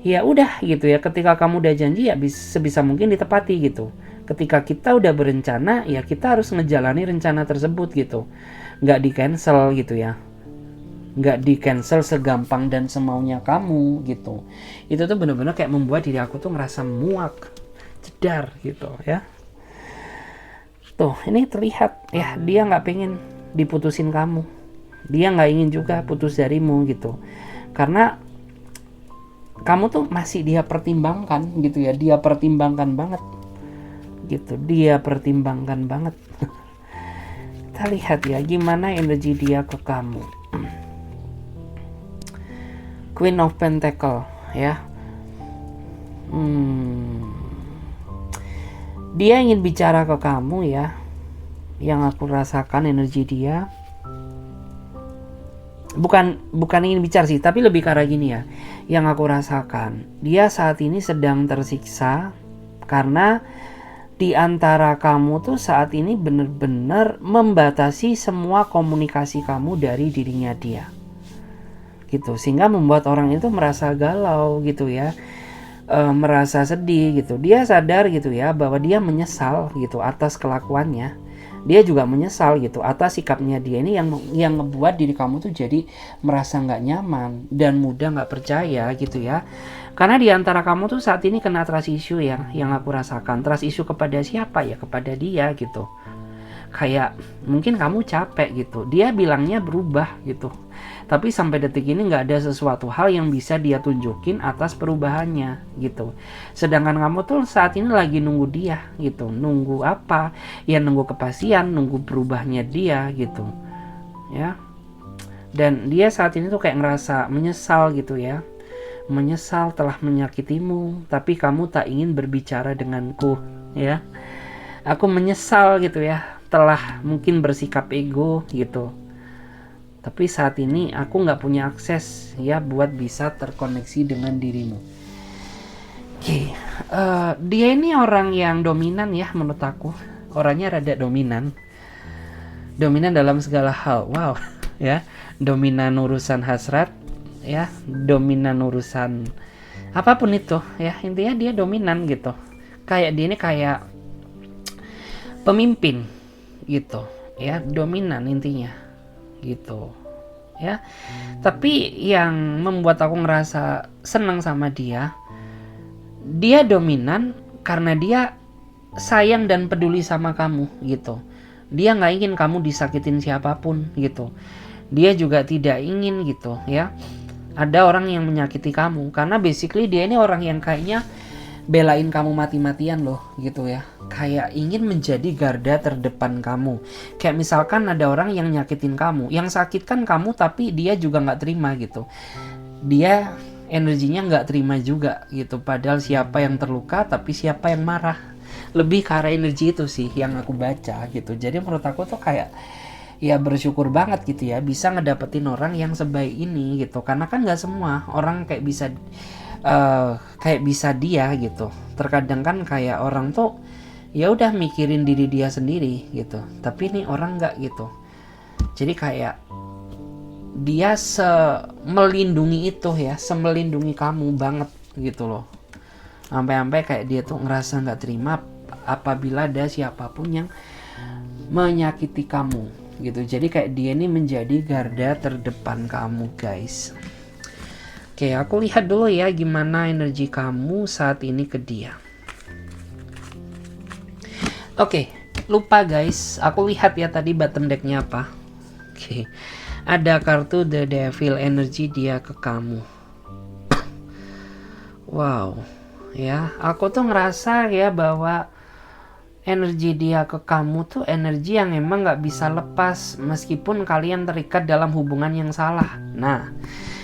Ya udah gitu ya, ketika kamu udah janji ya sebisa mungkin ditepati gitu. Ketika kita udah berencana ya kita harus ngejalani rencana tersebut gitu, nggak di cancel gitu ya, nggak di cancel segampang dan semaunya kamu gitu. Itu tuh bener-bener kayak membuat diri aku tuh ngerasa muak, jedar gitu ya. Tuh ini terlihat ya, dia nggak pengen diputusin kamu, dia nggak ingin juga putus darimu gitu, karena kamu tuh masih dia pertimbangkan gitu ya, dia pertimbangkan banget gitu, dia pertimbangkan banget. Kita lihat ya gimana energi dia ke kamu. Queen of Pentacle ya. Dia ingin bicara ke kamu ya. Yang aku rasakan energi dia bukan ingin bicara sih, tapi lebih ke arah gini ya. Yang aku rasakan, dia saat ini sedang tersiksa karena di antara kamu tuh saat ini benar-benar membatasi semua komunikasi kamu dari dirinya dia gitu, sehingga membuat orang itu merasa galau gitu ya, merasa sedih gitu. Dia sadar gitu ya bahwa dia menyesal gitu atas kelakuannya, dia juga menyesal gitu atas sikapnya dia ini yang ngebuat diri kamu tuh jadi merasa nggak nyaman dan mudah nggak percaya gitu ya. Karena di antara kamu tuh saat ini kena trust issue yang aku rasakan. Trust issue kepada siapa ya? Kepada dia gitu. Kayak mungkin kamu capek gitu, dia bilangnya berubah gitu, tapi sampai detik ini nggak ada sesuatu hal yang bisa dia tunjukin atas perubahannya gitu. Sedangkan kamu tuh saat ini lagi nunggu dia gitu. Nunggu apa? Ya nunggu kepastian, nunggu berubahnya dia gitu ya. Dan dia saat ini tuh kayak ngerasa menyesal gitu ya, menyesal telah menyakitimu, tapi kamu tak ingin berbicara denganku ya. Aku menyesal gitu ya, telah mungkin bersikap ego gitu, tapi saat ini aku nggak punya akses ya buat bisa terkoneksi dengan dirimu. Oke, dia ini orang yang dominan ya, menurut aku orangnya rada dominan dalam segala hal. Wow ya, dominan urusan hasrat ya, dominan urusan apapun itu ya, intinya dia dominan gitu. Kayak dia ini kayak pemimpin gitu ya, dominan intinya gitu ya. Tapi yang membuat aku ngerasa senang sama dia dominan karena dia sayang dan peduli sama kamu gitu. Dia nggak ingin kamu disakitin siapapun gitu. Dia juga tidak ingin gitu ya ada orang yang menyakiti kamu, karena basically dia ini orang yang kayaknya belain kamu mati-matian loh gitu ya, kayak ingin menjadi garda terdepan kamu. Kayak misalkan ada orang yang nyakitin kamu, yang sakitkan kamu, tapi dia juga nggak terima gitu, dia energinya nggak terima juga gitu. Padahal siapa yang terluka tapi siapa yang marah, lebih ke arah energi itu sih yang aku baca gitu. Jadi menurut aku tuh kayak ya bersyukur banget gitu ya bisa ngedapetin orang yang sebaik ini gitu, karena kan nggak semua orang kayak bisa dia gitu. Terkadang kan kayak orang tuh ya udah mikirin diri dia sendiri gitu, tapi ini orang nggak gitu. Jadi kayak dia melindungi itu ya, melindungi kamu banget gitu loh, sampai kayak dia tuh ngerasa nggak terima apabila ada siapapun yang menyakiti kamu gitu. Jadi kayak dia ini menjadi garda terdepan kamu guys. Oke, aku lihat dulu ya gimana energi kamu saat ini ke dia. Oke, lupa guys, aku lihat ya tadi bottom decknya apa. Oke, ada kartu The Devil, energi dia ke kamu. Wow, ya, aku tuh ngerasa ya bahwa energi dia ke kamu tuh energi yang emang gak bisa lepas meskipun kalian terikat dalam hubungan yang salah. Nah,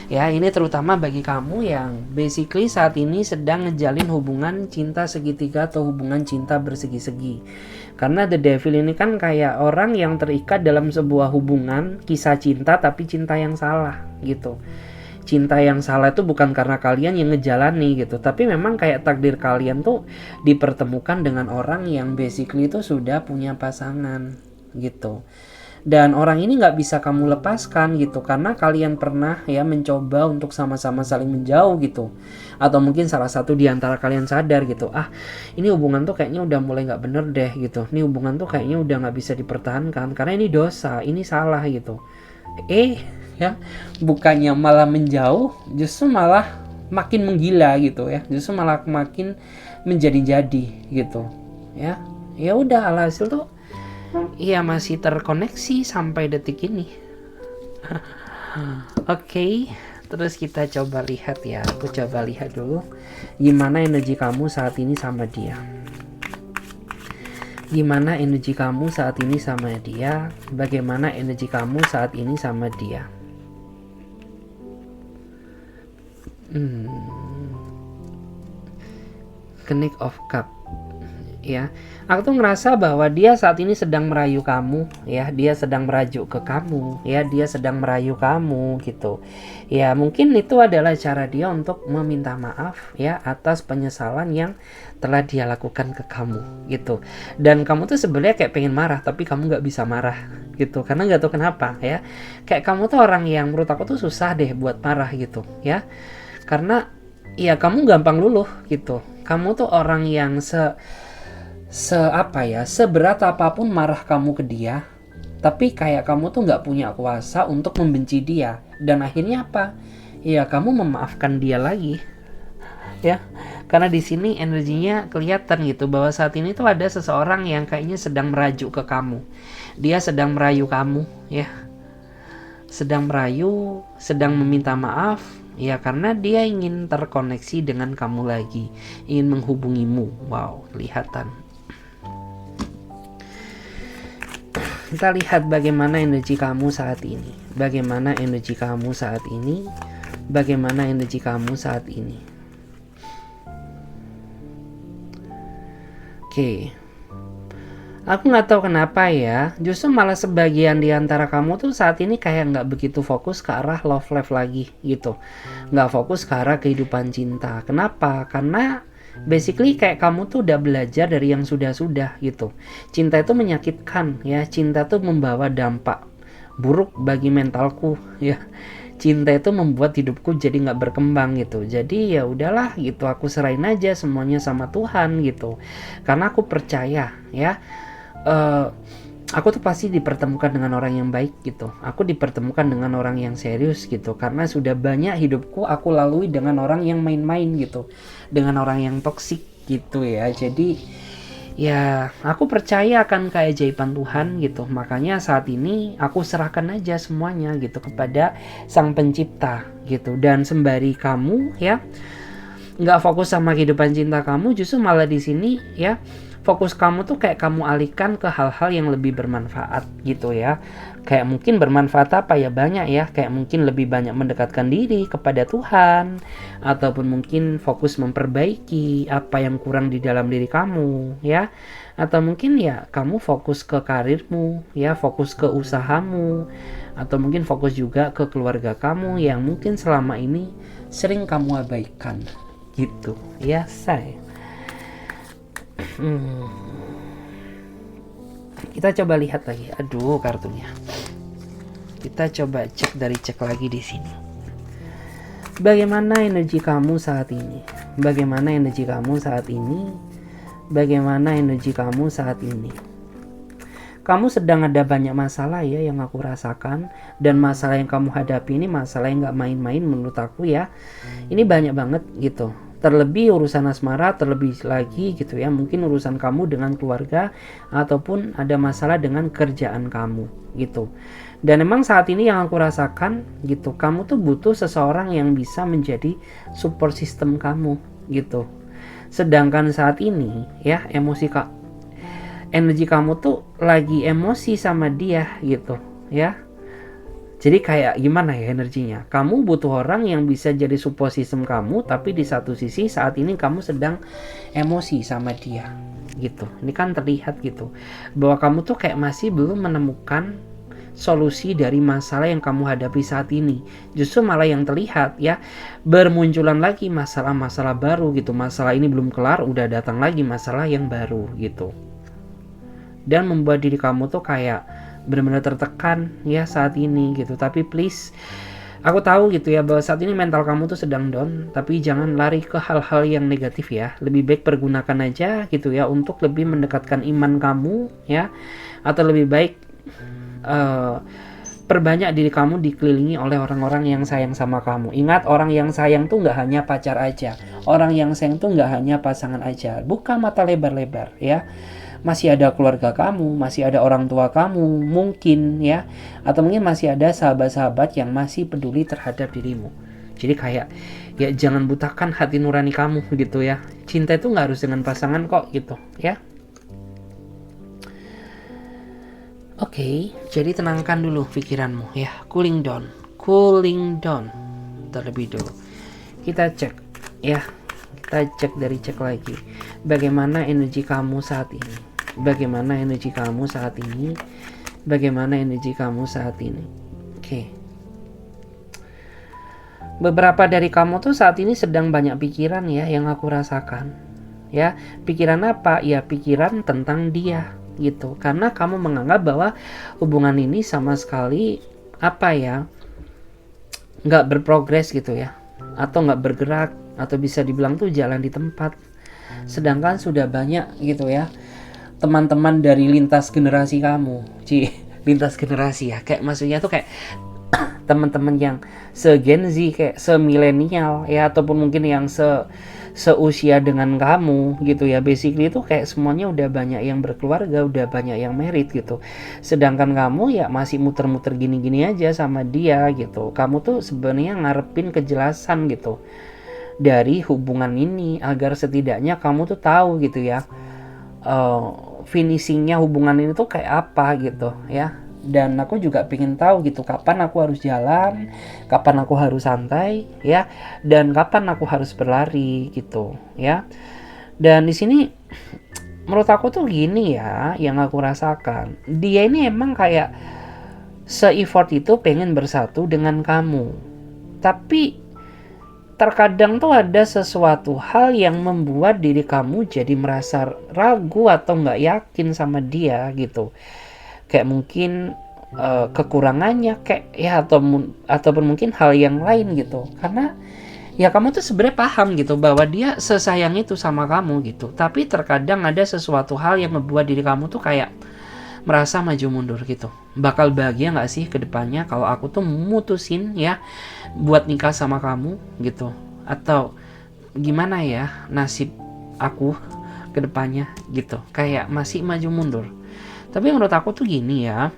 ya ini terutama bagi kamu yang basically saat ini sedang ngejalin hubungan cinta segitiga atau hubungan cinta bersegi-segi. Karena The Devil ini kan kayak orang yang terikat dalam sebuah hubungan kisah cinta tapi cinta yang salah gitu. Cinta yang salah itu bukan karena kalian yang ngejalani gitu, tapi memang kayak takdir kalian tuh dipertemukan dengan orang yang basically itu sudah punya pasangan gitu. Dan orang ini nggak bisa kamu lepaskan gitu, karena kalian pernah ya mencoba untuk sama-sama saling menjauh gitu. Atau mungkin salah satu di antara kalian sadar gitu, ini hubungan tuh kayaknya udah mulai nggak bener deh gitu. Ini hubungan tuh kayaknya udah nggak bisa dipertahankan karena ini dosa, ini salah gitu. Ya bukannya malah menjauh, justru malah makin menggila gitu ya, justru malah makin menjadi-jadi gitu ya. Ya udah, alhasil tuh ya masih terkoneksi sampai detik ini. Oke, terus kita coba lihat ya, aku coba lihat dulu gimana energi kamu saat ini sama dia. Gimana energi kamu saat ini sama dia, bagaimana energi kamu saat ini sama dia. Knight of Cup ya, aku tuh ngerasa bahwa dia saat ini sedang merayu kamu ya, dia sedang merajuk ke kamu ya, dia sedang merayu kamu gitu ya. Mungkin itu adalah cara dia untuk meminta maaf ya atas penyesalan yang telah dia lakukan ke kamu gitu. Dan kamu tuh sebenarnya kayak pengen marah tapi kamu nggak bisa marah gitu, karena nggak tahu kenapa ya, kayak kamu tuh orang yang menurut aku tuh susah deh buat marah gitu ya, karena ya kamu gampang luluh gitu. Kamu tuh orang yang seberat apapun marah kamu ke dia, tapi kayak kamu tuh nggak punya kuasa untuk membenci dia. Dan akhirnya apa? Ya kamu memaafkan dia lagi ya, karena di sini energinya kelihatan gitu bahwa saat ini tuh ada seseorang yang kayaknya sedang merajuk ke kamu. Dia sedang merayu kamu ya, sedang merayu, sedang meminta maaf ya, karena dia ingin terkoneksi dengan kamu lagi, ingin menghubungimu. Wow, kelihatan. Kita lihat bagaimana energi kamu saat ini. Bagaimana energi kamu saat ini. Bagaimana energi kamu saat ini. Oke. Aku nggak tahu kenapa ya, justru malah sebagian di antara kamu tuh saat ini kayak nggak begitu fokus ke arah love life lagi gitu, nggak fokus ke arah kehidupan cinta. Kenapa? Karena basically kayak kamu tuh udah belajar dari yang sudah-sudah gitu. Cinta itu menyakitkan ya, cinta tuh membawa dampak buruk bagi mentalku ya. Cinta itu membuat hidupku jadi nggak berkembang gitu. Jadi ya udahlah gitu, aku serahin aja semuanya sama Tuhan gitu. Karena aku percaya ya, aku tuh pasti dipertemukan dengan orang yang baik gitu. Aku dipertemukan dengan orang yang serius gitu. Karena sudah banyak hidupku aku lalui dengan orang yang main-main gitu, dengan orang yang toksik gitu ya. Jadi ya aku percaya akan keajaiban Tuhan gitu. Makanya saat ini aku serahkan aja semuanya gitu kepada Sang Pencipta gitu. Dan sembari kamu ya nggak fokus sama kehidupan cinta kamu, justru malah di sini ya fokus kamu tuh kayak kamu alihkan ke hal-hal yang lebih bermanfaat gitu ya. Kayak mungkin bermanfaat apa ya, banyak ya, kayak mungkin lebih banyak mendekatkan diri kepada Tuhan, ataupun mungkin fokus memperbaiki apa yang kurang di dalam diri kamu ya, atau mungkin ya kamu fokus ke karirmu ya, fokus ke usahamu, atau mungkin fokus juga ke keluarga kamu yang mungkin selama ini sering kamu abaikan gitu ya say. Kita coba lihat lagi, aduh kartunya, kita coba cek lagi di sini. Bagaimana energi kamu saat ini? Bagaimana energi kamu saat ini? Bagaimana energi kamu saat ini? Kamu sedang ada banyak masalah ya yang aku rasakan, dan masalah yang kamu hadapi ini masalah yang gak main-main menurut aku ya. Ini banyak banget gitu. Terlebih urusan asmara, terlebih lagi gitu ya, mungkin urusan kamu dengan keluarga, ataupun ada masalah dengan kerjaan kamu gitu. Dan emang saat ini yang aku rasakan gitu, kamu tuh butuh seseorang yang bisa menjadi support system kamu gitu. Sedangkan saat ini ya energi kamu tuh lagi emosi sama dia gitu ya. Jadi kayak gimana ya energinya? Kamu butuh orang yang bisa jadi support system kamu, tapi di satu sisi saat ini kamu sedang emosi sama dia gitu. Ini kan terlihat gitu bahwa kamu tuh kayak masih belum menemukan solusi dari masalah yang kamu hadapi saat ini. Justru malah yang terlihat ya, bermunculan lagi masalah-masalah baru gitu. Masalah ini belum kelar, udah datang lagi masalah yang baru gitu. Dan membuat diri kamu tuh kayak benar-benar tertekan ya saat ini gitu. Tapi please, aku tahu gitu ya bahwa saat ini mental kamu tuh sedang down, tapi jangan lari ke hal-hal yang negatif ya. Lebih baik pergunakan aja gitu ya untuk lebih mendekatkan iman kamu ya, atau lebih baik perbanyak diri kamu dikelilingi oleh orang-orang yang sayang sama kamu. Ingat, orang yang sayang tuh nggak hanya pacar aja, orang yang sayang tuh nggak hanya pasangan aja. Buka mata lebar-lebar ya, masih ada keluarga kamu, masih ada orang tua kamu mungkin ya, atau mungkin masih ada sahabat-sahabat yang masih peduli terhadap dirimu. Jadi kayak ya jangan butakan hati nurani kamu gitu ya. Cinta itu nggak harus dengan pasangan kok gitu ya. Oke, jadi tenangkan dulu pikiranmu ya, cooling down terlebih dulu. Kita cek ya, kita cek lagi bagaimana energi kamu saat ini. Bagaimana energi kamu saat ini? Bagaimana energi kamu saat ini? Oke. Beberapa dari kamu tuh saat ini sedang banyak pikiran ya yang aku rasakan. Ya, pikiran apa? Ya pikiran tentang dia gitu. Karena kamu menganggap bahwa hubungan ini sama sekali nggak berprogres gitu ya, atau nggak bergerak, atau bisa dibilang tuh jalan di tempat. Sedangkan sudah banyak gitu ya teman-teman dari lintas generasi kamu, lintas generasi ya, kayak maksudnya tuh kayak teman-teman yang se-Gen Z, kayak se-milenial ya, ataupun mungkin yang seusia dengan kamu gitu ya. Basically itu kayak semuanya udah banyak yang berkeluarga, udah banyak yang married gitu. Sedangkan kamu ya masih muter-muter gini-gini aja sama dia gitu. Kamu tuh sebenarnya ngarepin kejelasan gitu dari hubungan ini, agar setidaknya kamu tuh tahu gitu ya, finishingnya hubungan ini tuh kayak apa gitu ya. Dan aku juga pengen tahu gitu, kapan aku harus jalan, kapan aku harus santai ya, dan kapan aku harus berlari gitu ya. Dan di sini menurut aku tuh gini ya, yang aku rasakan, dia ini emang kayak se-effort itu pengen bersatu dengan kamu, tapi terkadang tuh ada sesuatu hal yang membuat diri kamu jadi merasa ragu atau nggak yakin sama dia gitu. Kayak mungkin kekurangannya kayak ya, ataupun mungkin hal yang lain gitu. Karena ya kamu tuh sebenarnya paham gitu bahwa dia sesayang itu sama kamu gitu. Tapi terkadang ada sesuatu hal yang membuat diri kamu tuh kayak merasa maju mundur gitu. Bakal bahagia gak sih ke depannya kalau aku tuh mutusin ya buat nikah sama kamu gitu? Atau gimana ya nasib aku ke depannya gitu, kayak masih maju mundur. Tapi menurut aku tuh gini ya,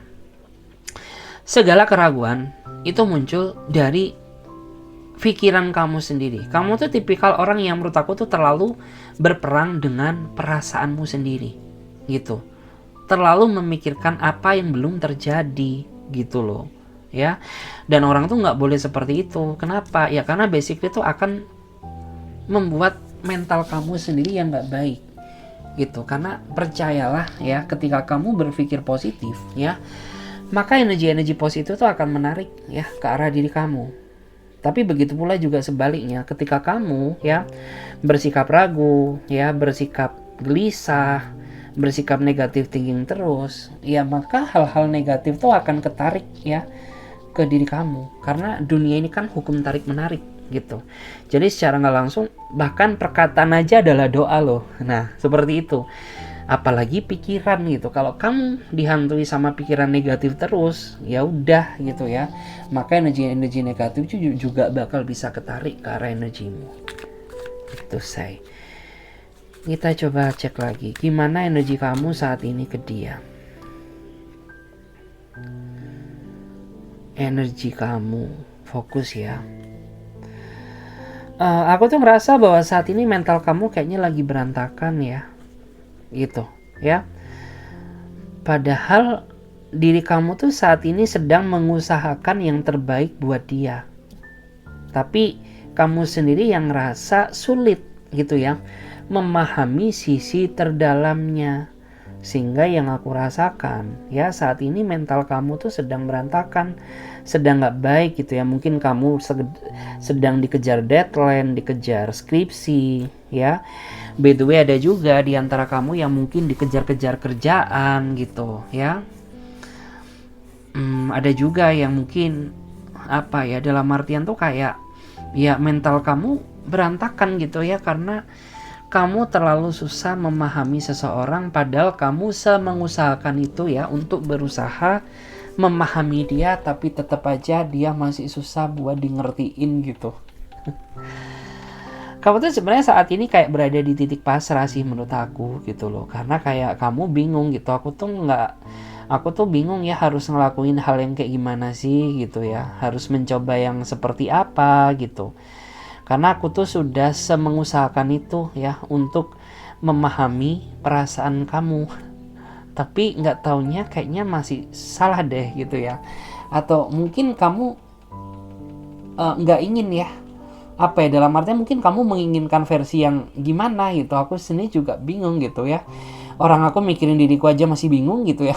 segala keraguan itu muncul dari pikiran kamu sendiri. Kamu tuh tipikal orang yang menurut aku tuh terlalu berperang dengan perasaanmu sendiri gitu, terlalu memikirkan apa yang belum terjadi gitu loh ya. Dan orang tuh nggak boleh seperti itu. Kenapa ya? Karena basic itu akan membuat mental kamu sendiri yang nggak baik gitu. Karena percayalah ya, ketika kamu berpikir positif ya, maka energi-energi positif itu akan menarik ya ke arah diri kamu. Tapi begitu pula juga sebaliknya, ketika kamu ya bersikap ragu ya, bersikap gelisah, bersikap negatif thinking terus ya, maka hal-hal negatif tuh akan ketarik ya ke diri kamu. Karena dunia ini kan hukum tarik menarik gitu. Jadi secara nggak langsung, bahkan perkataan aja adalah doa loh. Nah seperti itu, apalagi pikiran gitu. Kalau kamu dihantui sama pikiran negatif terus, ya udah gitu ya, maka energi-energi negatif juga bakal bisa ketarik ke arah energimu. Itu say. Kita coba cek lagi, gimana energi kamu saat ini ke dia. Energi kamu, fokus ya. Aku tuh ngerasa bahwa saat ini mental kamu kayaknya lagi berantakan ya, gitu ya. Padahal diri kamu tuh saat ini sedang mengusahakan yang terbaik buat dia, tapi kamu sendiri yang ngerasa sulit gitu ya memahami sisi terdalamnya. Sehingga yang aku rasakan ya, saat ini mental kamu tuh sedang berantakan, sedang gak baik gitu ya. Mungkin kamu sedang dikejar deadline, dikejar skripsi ya. By the way, ada juga di antara kamu yang mungkin dikejar-kejar kerjaan gitu ya. Ada juga yang mungkin apa ya, dalam artian tuh kayak ya mental kamu berantakan gitu ya, karena kamu terlalu susah memahami seseorang, padahal kamu mengusahakan itu ya untuk berusaha memahami dia, tapi tetap aja dia masih susah buat di ngertiin gitu. Kamu tuh sebenarnya saat ini kayak berada di titik pasrah sih menurut aku gitu loh, karena kayak kamu bingung gitu. Aku tuh bingung ya harus ngelakuin hal yang kayak gimana sih gitu ya, harus mencoba yang seperti apa gitu. Karena aku tuh sudah mengusahakan itu ya untuk memahami perasaan kamu, tapi nggak taunya kayaknya masih salah deh gitu ya. Atau mungkin kamu nggak ingin ya, apa ya, dalam artinya mungkin kamu menginginkan versi yang gimana gitu. Aku sendiri juga bingung gitu ya. Orang aku mikirin diriku aja masih bingung gitu ya,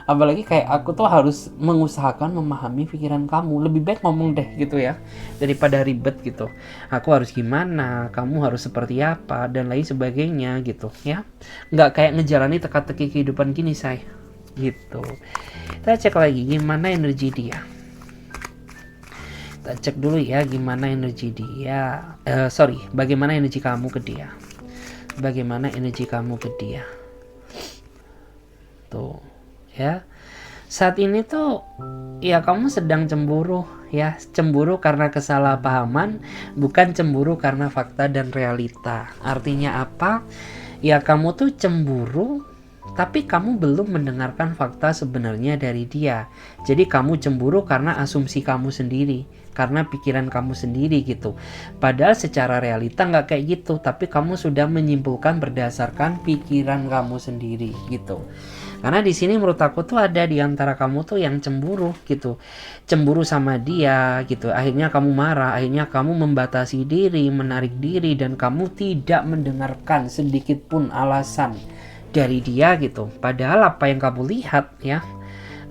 apalagi kayak aku tuh harus mengusahakan memahami pikiran kamu. Lebih baik ngomong deh gitu ya, daripada ribet gitu. Aku harus gimana, kamu harus seperti apa, dan lain sebagainya gitu ya. Nggak kayak ngejalani teka-teki kehidupan gini say gitu. Kita cek lagi gimana energi dia. Kita cek dulu ya gimana energi dia. Bagaimana energi kamu ke dia. Bagaimana energi kamu ke dia. Tuh ya, saat ini tuh ya kamu sedang cemburu ya, cemburu karena kesalahpahaman, bukan cemburu karena fakta dan realita. Artinya apa ya, kamu tuh cemburu tapi kamu belum mendengarkan fakta sebenarnya dari dia. Jadi kamu cemburu karena asumsi kamu sendiri, karena pikiran kamu sendiri gitu. Padahal secara realita nggak kayak gitu, tapi kamu sudah menyimpulkan berdasarkan pikiran kamu sendiri gitu. Karena di sini menurut aku tuh ada di antara kamu tuh yang cemburu gitu, cemburu sama dia gitu. Akhirnya kamu marah, akhirnya kamu membatasi diri, menarik diri, dan kamu tidak mendengarkan sedikit pun alasan dari dia gitu. Padahal apa yang kamu lihat ya,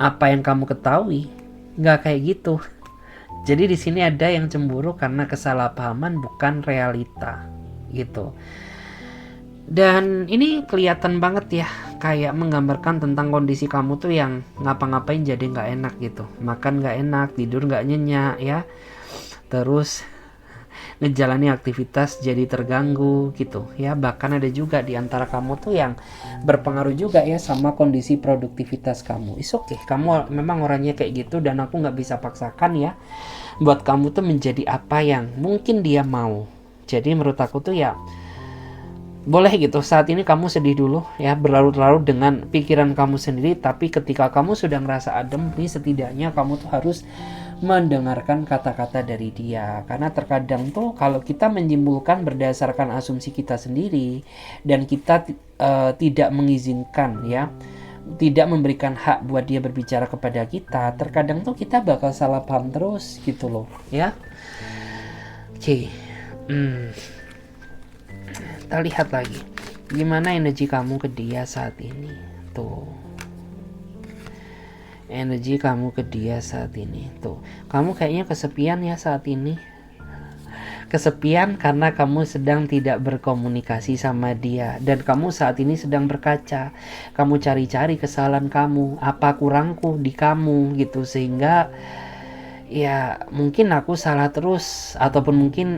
apa yang kamu ketahui nggak kayak gitu. Jadi di sini ada yang cemburu karena kesalahpahaman, bukan realita gitu. Dan ini kelihatan banget ya, kayak menggambarkan tentang kondisi kamu tuh yang ngapa-ngapain jadi nggak enak gitu. Makan nggak enak, tidur nggak nyenyak ya. Terus ngejalani aktivitas jadi terganggu gitu ya. Bahkan ada juga di antara kamu tuh yang berpengaruh juga ya sama kondisi produktivitas kamu. It's okay, kamu memang orangnya kayak gitu, dan aku nggak bisa paksakan ya buat kamu tuh menjadi apa yang mungkin dia mau. Jadi menurut aku tuh ya, boleh gitu, saat ini kamu sedih dulu ya, berlarut-larut dengan pikiran kamu sendiri, tapi ketika kamu sudah ngerasa adem nih, setidaknya kamu tuh harus mendengarkan kata-kata dari dia. Karena terkadang tuh kalau kita menyimpulkan berdasarkan asumsi kita sendiri dan kita tidak mengizinkan ya, tidak memberikan hak buat dia berbicara kepada kita, terkadang tuh kita bakal salah paham terus gitu loh ya. Oke. Kita lihat lagi gimana energi kamu ke dia saat ini. Tuh, energi kamu ke dia saat ini. Tuh, kamu kayaknya kesepian ya saat ini. Kesepian karena kamu sedang tidak berkomunikasi sama dia, dan kamu saat ini sedang berkaca. Kamu cari-cari kesalahan kamu, apa kurangku di kamu gitu, sehingga ya mungkin aku salah terus, ataupun mungkin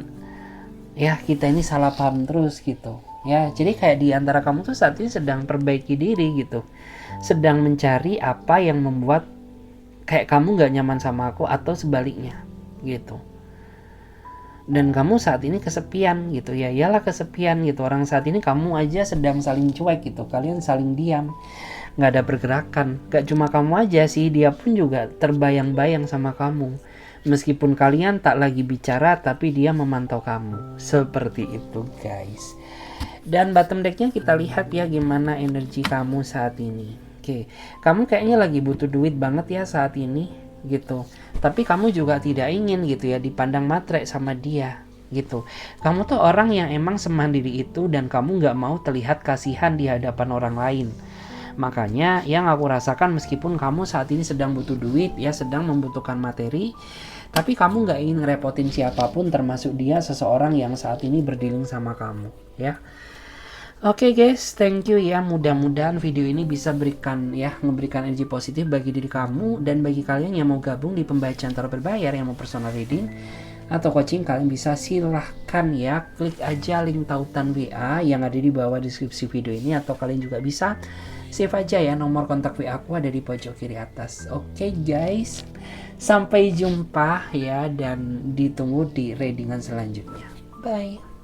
ya kita ini salah paham terus gitu ya. Jadi kayak di antara kamu tuh saat ini sedang perbaiki diri gitu, sedang mencari apa yang membuat kayak kamu gak nyaman sama aku atau sebaliknya gitu. Dan kamu saat ini kesepian gitu ya, iyalah kesepian gitu. Orang saat ini kamu aja sedang saling cuek gitu, kalian saling diam, gak ada pergerakan. Gak cuma kamu aja sih, dia pun juga terbayang-bayang sama kamu. Meskipun kalian tak lagi bicara, tapi dia memantau kamu. Seperti itu guys. Dan bottom decknya kita lihat ya gimana energi kamu saat ini. Oke, kamu kayaknya lagi butuh duit banget ya saat ini gitu. Tapi kamu juga tidak ingin gitu ya dipandang matre sama dia gitu. Kamu tuh orang yang emang semandiri itu, dan kamu gak mau terlihat kasihan di hadapan orang lain. Makanya yang aku rasakan, meskipun kamu saat ini sedang butuh duit ya, sedang membutuhkan materi, tapi kamu gak ingin ngerepotin siapapun, termasuk dia, seseorang yang saat ini berdealing sama kamu ya. Oke guys, thank you ya. Mudah-mudahan video ini bisa memberikan energi positif bagi diri kamu, dan bagi kalian yang mau gabung di pembacaan tarot berbayar, yang mau personal reading atau coaching, kalian bisa silahkan ya, klik aja link tautan WA yang ada di bawah deskripsi video ini, atau kalian juga bisa save aja ya, nomor kontak WA aku ada di pojok kiri atas. Oke guys, sampai jumpa ya, dan ditunggu di readingan selanjutnya. Bye.